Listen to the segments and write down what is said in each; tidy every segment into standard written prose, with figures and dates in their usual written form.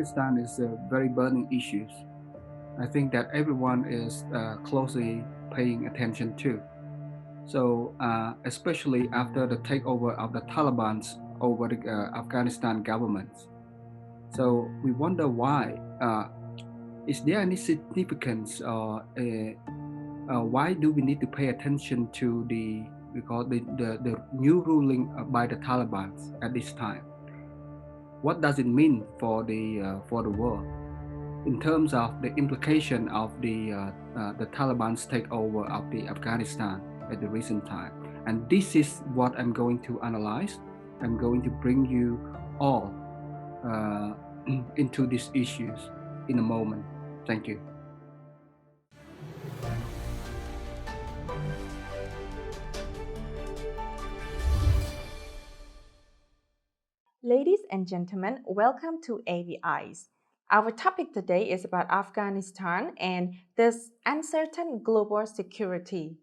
Afghanistan is a very burning issue. I think that everyone is closely paying attention to. So, especially after the takeover of the Taliban over the Afghanistan government. So, we wonder why. Is there any significance, or why do we need to pay attention to the new ruling by the Taliban at this time? What does it mean for the world in terms of the implication of the Taliban's takeover of the Afghanistan at the recent time? And this is what I'm going to analyze. I'm going to bring you all uh, into these issues in a moment. Thank you. Ladies and gentlemen, welcome to AVIs. Our topic today is about Afghanistan and this uncertain global security.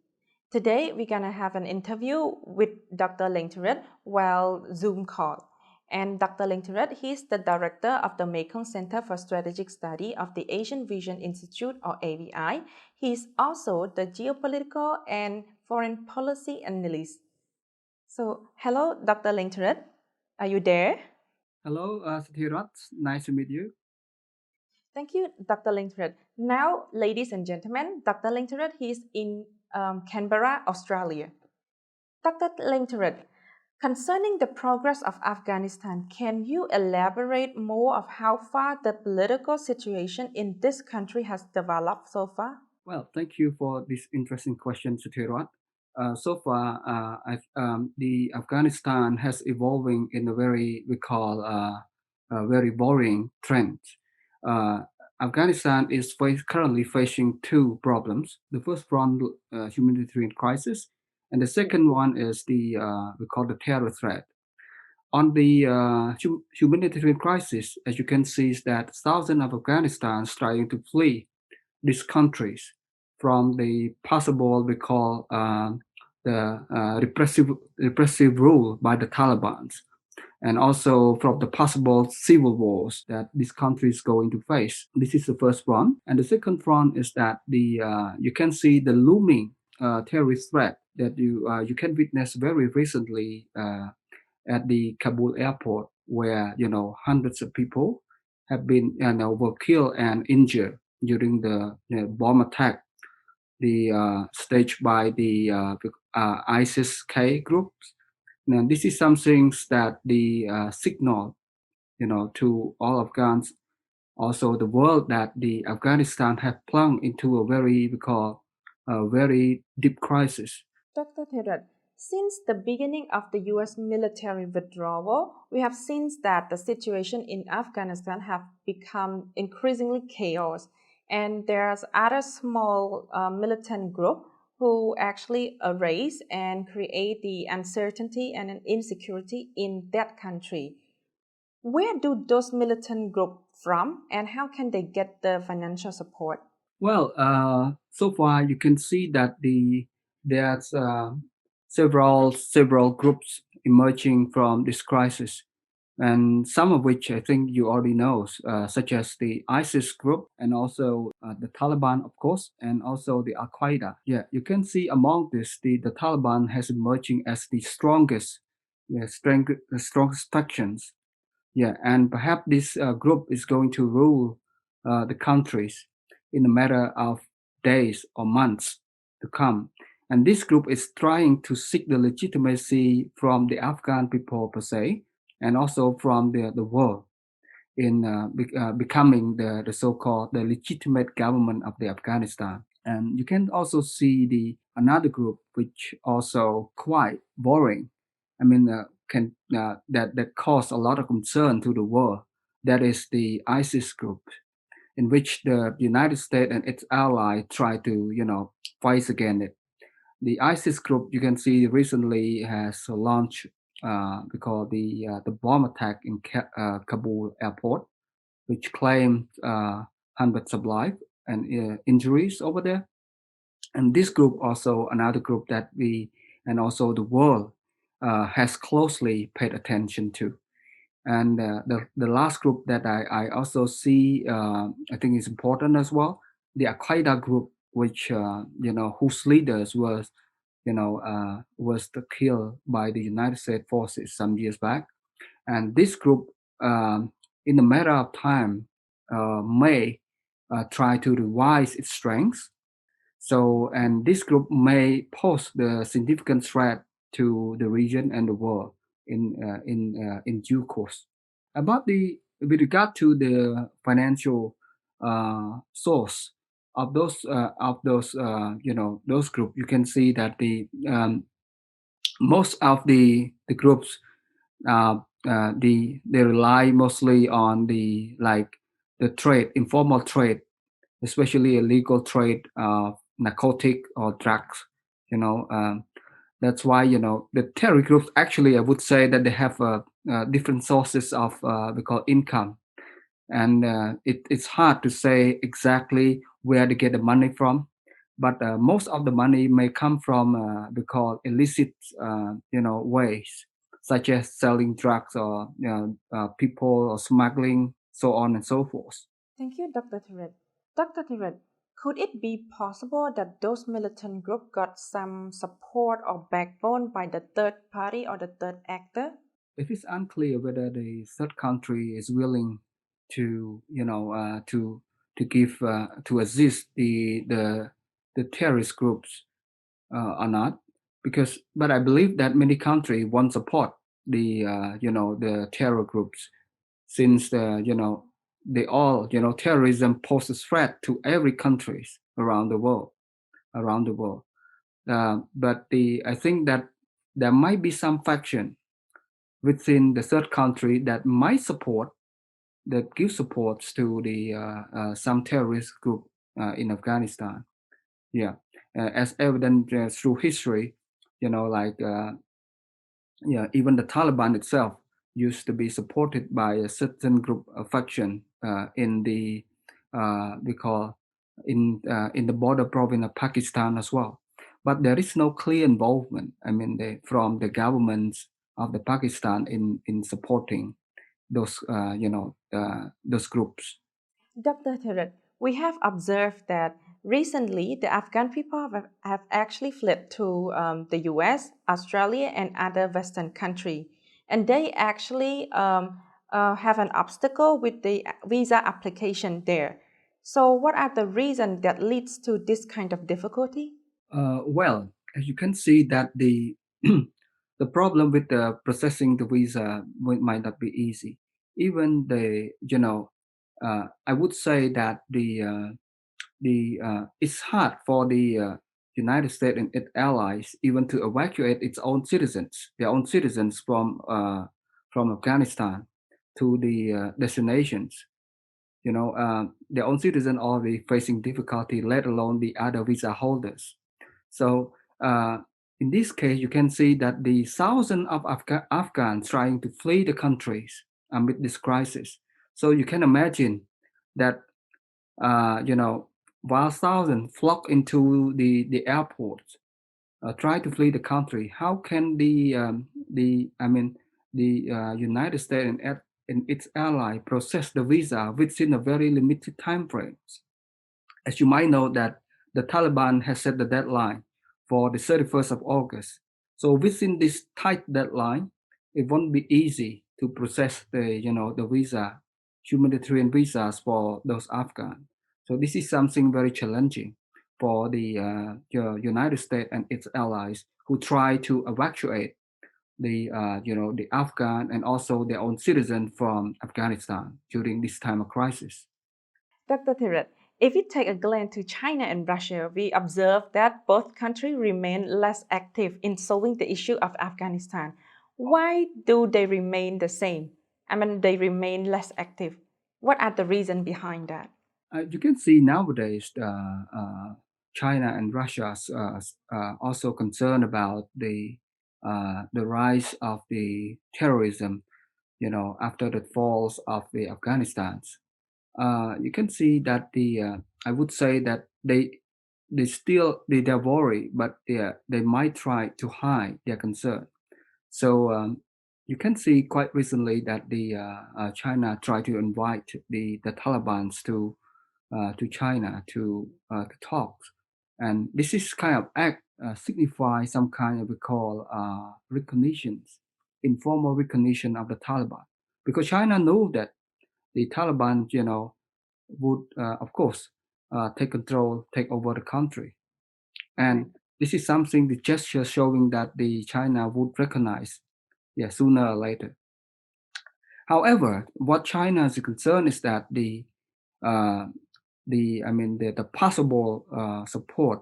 Today, we're going to have an interview with Dr. Leng while Zoom call. And Dr. Leng, he's the director of the Mekong Center for Strategic Study of the Asian Vision Institute, or AVI. He's also the geopolitical and foreign policy analyst. So, hello, Dr. Leng. Are you there? Hello, Thearith. Nice to meet you. Thank you, Dr. Leng. Now, ladies and gentlemen, Dr. Leng, he's in Canberra, Australia. Dr. Leng, concerning the progress of Afghanistan, can you elaborate more of how far the political situation in this country has developed so far? Well, thank you for this interesting question, Thearith. So far, the Afghanistan has evolving in a very, we call, a very boring trend. Uh, Afghanistan is currently facing two problems. The first one, humanitarian crisis, and the second one is we call the terror threat. On the humanitarian crisis, as you can see, is that thousands of Afghanistans trying to flee these countries from the possible, we call, the repressive rule by the Taliban, and also from the possible civil wars that this country is going to face. This is the first front, and the second front is that the you can see the looming terrorist threat that you can witness very recently at the Kabul airport, where hundreds of people have been were killed and injured during the bomb attack, the staged by the ISIS-K groups. Now, this is something that the signal, to all Afghans, also the world, that the Afghanistan have plunged into a very, we call, a very deep crisis. Dr. Thearith, since the beginning of the US military withdrawal, we have seen that the situation in Afghanistan have become increasingly chaos, and there's other small militant group who actually erase and create the uncertainty and an insecurity in that country. Where do those militant groups from, and how can they get the financial support? Well, so far you can see that there's several groups emerging from this crisis, and some of which I think you already know, such as the ISIS group, and also the Taliban, of course, and also the Al Qaeda. Yeah, you can see among this, the Taliban has emerging as the strongest, the strongest factions. Yeah, and perhaps this group is going to rule the countries in a matter of days or months to come. And this group is trying to seek the legitimacy from the Afghan people per se, and also from the world in becoming the so-called the legitimate government of the Afghanistan. And you can also see the another group which also quite boring. I mean, can that cause a lot of concern to the world. That is the ISIS group, in which the United States and its ally try to fight against it. The ISIS group, you can see, recently has launched because the bomb attack in Kabul airport, which claimed hundreds of lives and injuries over there. And this group also another group that we and also the world has closely paid attention to. And the last group that I also see, I think is important as well, the Al Qaeda group, which whose leaders was killed by the United States forces some years back. And this group, um, in a matter of time, may try to revise its strength. So, and this group may pose the significant threat to the region and the world in due course. About the with regard to the financial source of those groups, you can see that the most of the groups they rely mostly on the trade, informal trade, especially illegal trade of narcotic or drugs. You know, that's why the terror groups actually, I would say that they have different sources of we call income, and it's hard to say exactly where to get the money from. But most of the money may come from we call illicit ways, such as selling drugs or people or smuggling, so on and so forth. Thank you, Dr. Thearith. Dr. Thearith, could it be possible that those militant groups got some support or backbone by the third party or the third actor? It is unclear whether the third country is willing to give to assist the terrorist groups or not, because but I believe that many countries won't support the terror groups, since they all terrorism poses threat to every countries around the world. But the I think that there might be some faction within the third country that might support, that give supports to the some terrorist group in Afghanistan. Yeah, as evident through history, like yeah, even the Taliban itself used to be supported by a certain group of faction in the we call in the border province of Pakistan as well. But there is no clear involvement. I mean, from the governments of the Pakistan in supporting those groups. Dr. Thearith, we have observed that recently the Afghan people have actually fled to the US, Australia, and other Western countries, and they actually have an obstacle with the visa application there. So, what are the reasons that leads to this kind of difficulty? Well, as you can see that the the problem with the processing the visa might not be easy. Even I would say that the it's hard for the United States and its allies even to evacuate its own citizens, their own citizens from Afghanistan to the destinations. Their own citizens already facing difficulty, let alone the other visa holders. So in this case, you can see that the thousands of Afghans trying to flee the countries amid this crisis. So you can imagine that while thousands flock into the airports, try to flee the country, how can the United States and its ally process the visa within a very limited time frames? As you might know that the Taliban has set the deadline for the 31st of August. So within this tight deadline, it won't be easy to process the visa, humanitarian visas for those Afghans. So this is something very challenging for the United States and its allies who try to evacuate the Afghan and also their own citizens from Afghanistan during this time of crisis. Dr. Thearith, if we take a glance to China and Russia, we observe that both countries remain less active in solving the issue of Afghanistan. Why do they remain the same? I mean, they remain less active. What are the reasons behind that? You can see nowadays China and Russia also concerned about the rise of the terrorism. After the falls of the Afghanistan, you can see that I would say that they're worried, but they might try to hide their concern. So You can see quite recently that the China tried to invite the Taliban to China to talk, and this is kind of act signify some kind of we call recognition, informal recognition of the Taliban, because China knew that the Taliban, would of course take over the country, Right. and this is something the gesture showing that the China would recognize, yeah, sooner or later. However, what China is concerned is that uh, the possible support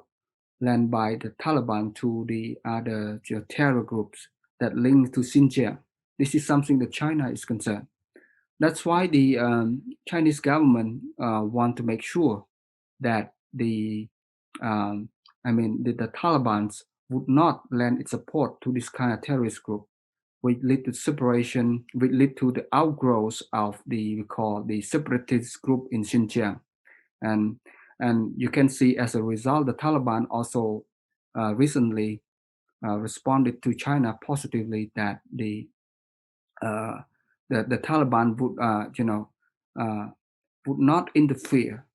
lent by the Taliban to the other terror groups that link to Xinjiang. This is something that China is concerned. That's why the Chinese government want to make sure that um, the Taliban would not lend its support to this kind of terrorist group, which lead to separation, which lead to the outgrowth of the we call the separatist group in Xinjiang, and and you can see as a result, the Taliban also recently responded to China positively that uh, the Taliban would uh, would not interfere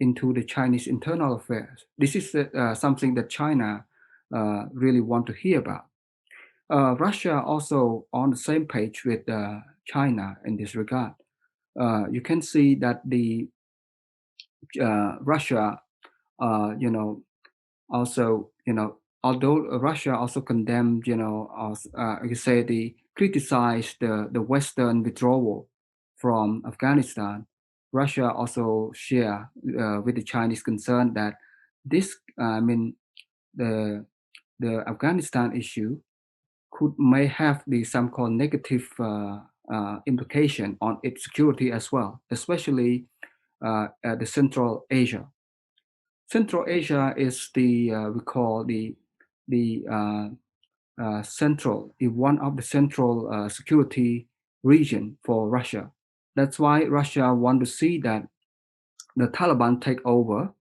into the Chinese internal affairs. This is something that China really want to hear about. Russia also on the same page with China in this regard. You can see that the Russia, you know, also, although Russia also condemned, you say the criticized the Western withdrawal from Afghanistan. Russia also share with the Chinese concern that this, the Afghanistan issue could may have some called negative implication on its security as well, especially the Central Asia. Central Asia is the we call the central, one of the central security region for Russia. That's why Russia want to see that the Taliban take over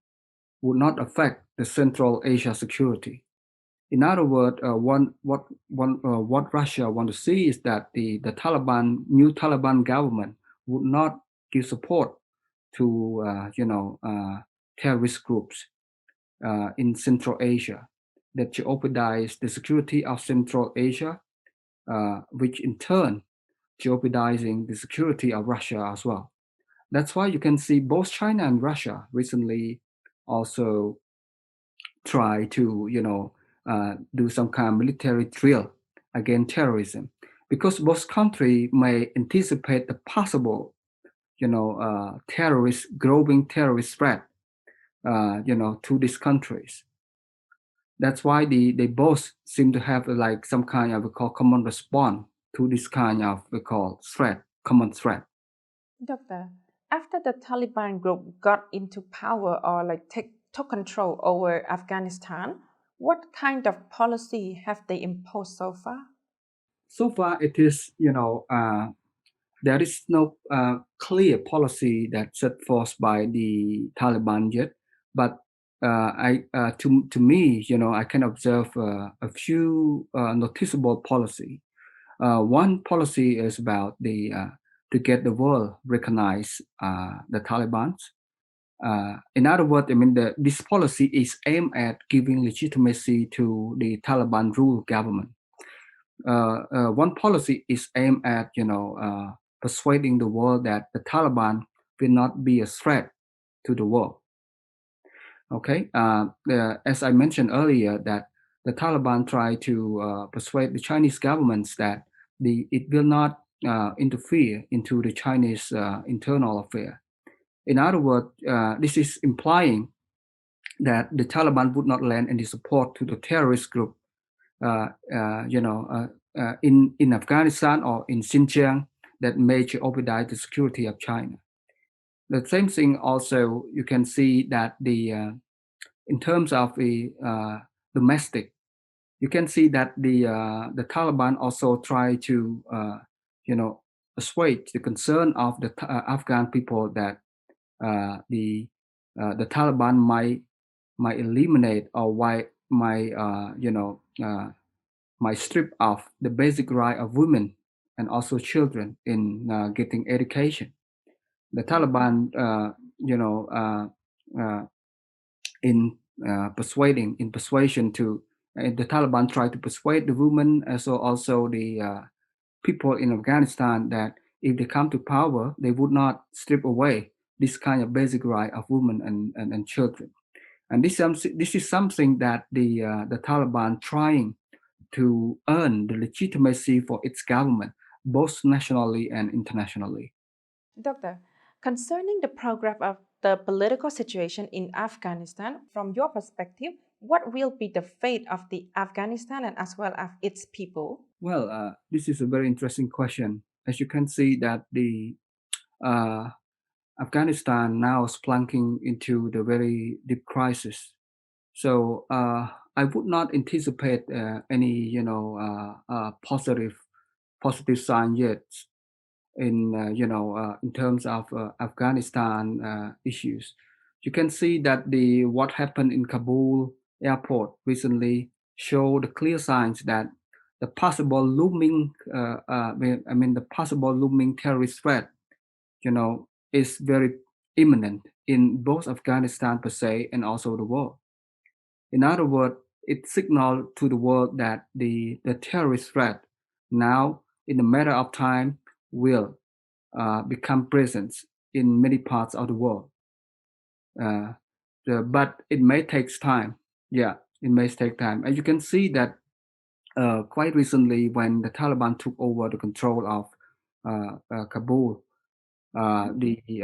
would not affect the Central Asia security. In other words, what Russia want to see is that the new Taliban government would not give support to terrorist groups in Central Asia that jeopardize the security of Central Asia, which in turn jeopardizing the security of Russia as well. That's why you can see both China and Russia recently also try to do some kind of military drill against terrorism, because both countries may anticipate the possible growing terrorist threat to these countries. That's why they both seem to have like some kind of we call common response to this kind of we call common threat. Doctor, after the Taliban group got into power or took control over Afghanistan, what kind of policy have they imposed so far? So far, it is there is no clear policy that's set forth by the Taliban yet, but to me, I can observe a few noticeable policy. One policy is about the to get the world recognize the Taliban. In other words, this policy is aimed at giving legitimacy to the Taliban rule government. One policy is aimed at persuading the world that the Taliban will not be a threat to the world. Okay, as I mentioned earlier, that the Taliban try to persuade the Chinese governments that it will not interfere into the Chinese internal affair. In other words, this is implying that the Taliban would not lend any support to the terrorist group, in Afghanistan or in Xinjiang that may jeopardize the security of China. The same thing also you can see that in terms of the domestic, you can see that the Taliban also try to assuage the concern of the Afghan people that the Taliban might eliminate or might strip off the basic right of women and also children in getting education. The Mhm. Taliban, you know, uh, in in persuasion to the Taliban try to persuade the women, also the people in Afghanistan that if they come to power, they would not strip away this kind of basic right of women and children. And this is something that the Taliban trying to earn the legitimacy for its government, both nationally and internationally. Doctor, concerning the progress of the political situation in Afghanistan, from your perspective, what will be the fate of the Afghanistan and as well as its people? Well, this is a very interesting question. As you can see, that the uh, Afghanistan now is plunging into the very deep crisis. So I would not anticipate any, positive sign yet in, in terms of Afghanistan issues. You can see that the what happened in Kabul airport recently show the clear signs that the possible looming, the possible looming terrorist threat, is very imminent in both Afghanistan per se and also the world. In other words, it signaled to the world that the terrorist threat now, in a matter of time, will become present in many parts of the world. Uh, but it may take time. Yeah, it may take time. And you can see that quite recently when the Taliban took over the control of Kabul, uh, Mhm. the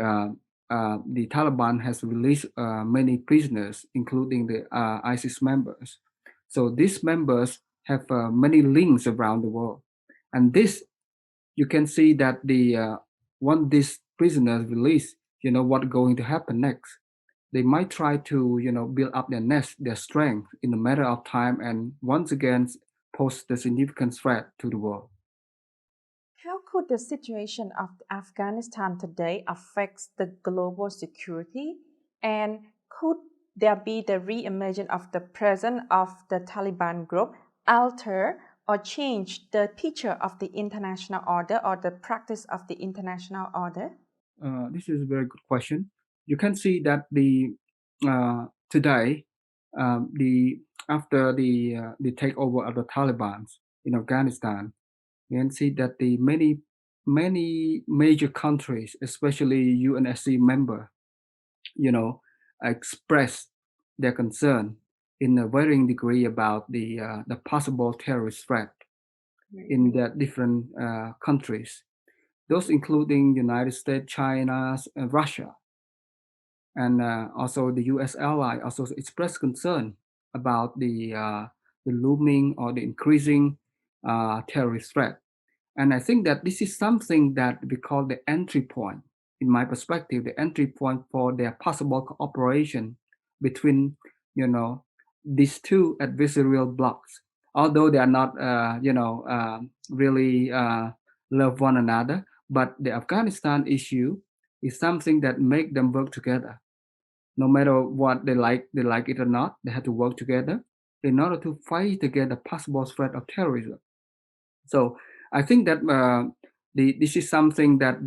uh, the Taliban has released many prisoners, including the ISIS members. So these members have many links around the world, and this you can see that the once these prisoners released, what going to happen next. They might try to build up their nest, their strength in a matter of time, and once again pose the significant threat to the world. How could the situation of Afghanistan today affect the global security? And could there be the re-emergence of the presence of the Taliban group alter or change the picture of the international order or the practice of the international order? This is a very good question. You can see that the today the after the takeover of the Taliban in Afghanistan, you can see that the many major countries, especially UNSC member, you know, express their concern in a varying degree about the possible terrorist threat in Mhm. the different countries. Those including United States, China, and Russia, and also the U.S. ally also expressed concern about the looming or the increasing terrorist threat. And I think that this is something that we call the entry point, in my perspective, the entry point for their possible cooperation between, you know, these two adversarial blocks. Although they are not, really love one another, but the Afghanistan issue is something that make them work together. No matter what they like it or not, they have to work together in order to fight against the possible threat of terrorism. So I think that this is something that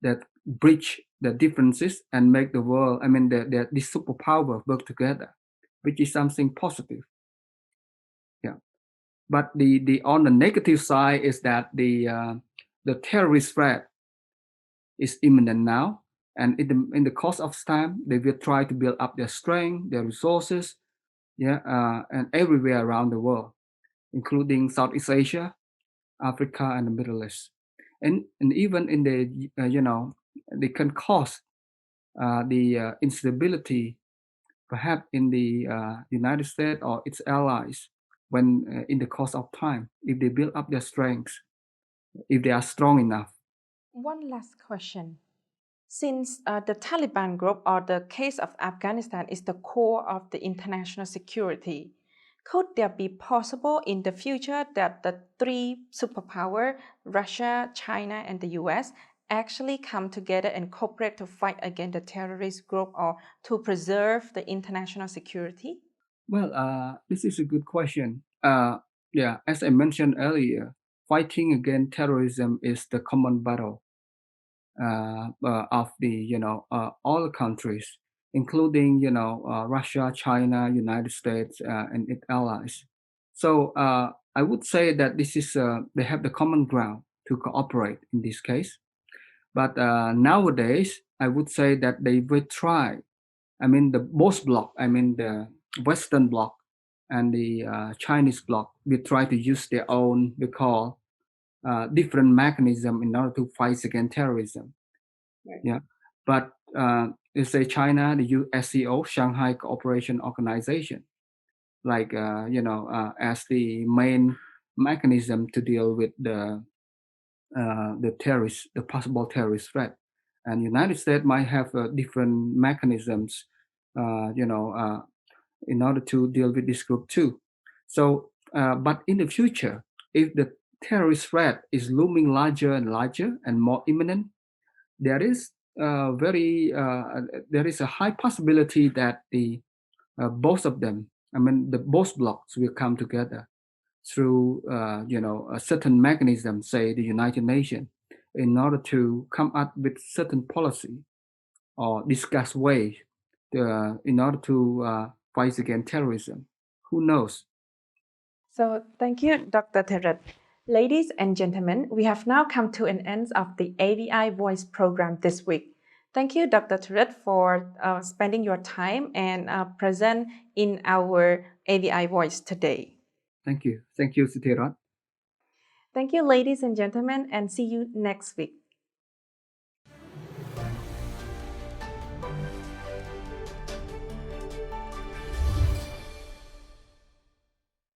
that bridge the differences and make the world. I mean, the superpower work together, which is something positive. Yeah. But the on the negative side is that the terrorist threat is imminent now, and in the course of time, they will try to build up their strength, their resources, yeah, and everywhere around the world, including Southeast Asia, Africa, and the Middle East, and even in the they can cause the instability, perhaps in the United States or its allies, when in the course of time, if they build up their strengths, if they are strong enough. One last question. Since the Taliban group or the case of Afghanistan is the core of the international security, could there be possible in the future that the three superpower, Russia, China, and the US, actually come together and cooperate to fight against the terrorist group or to preserve the international security? Well, this is a good question. Yeah, as I mentioned earlier. fighting against terrorism is the common battle of the all countries, including Russia, China, United States, and its allies. So I would say that this is they have the common ground to cooperate in this case. But nowadays, I would say that they will try. I mean, the both bloc, I mean the Western bloc and the Chinese bloc, will try to use their own, we call, different mechanism in order to fight against terrorism. Right. Yeah, but let's say China, the SCO, Shanghai Cooperation Organization, like as the main mechanism to deal with the terrorist, the possible terrorist threat, and United States might have different mechanisms, in order to deal with this group too. So, but in the future, if the terrorist threat is looming larger and larger and more imminent, there is there is a high possibility that the both of them, I mean, the both blocks will come together through a certain mechanism, say the United Nations, in order to come up with certain policy or discuss ways in order to fight against terrorism. Who knows? So, thank you, Dr. Thearith. Ladies and gentlemen, we have now come to an end of the AVI Voice program this week. Thank you, Dr. Thearith, for spending your time and present in our AVI Voice today. Thank you. Thank you, Thearith. Thank you, ladies and gentlemen, and see you next week.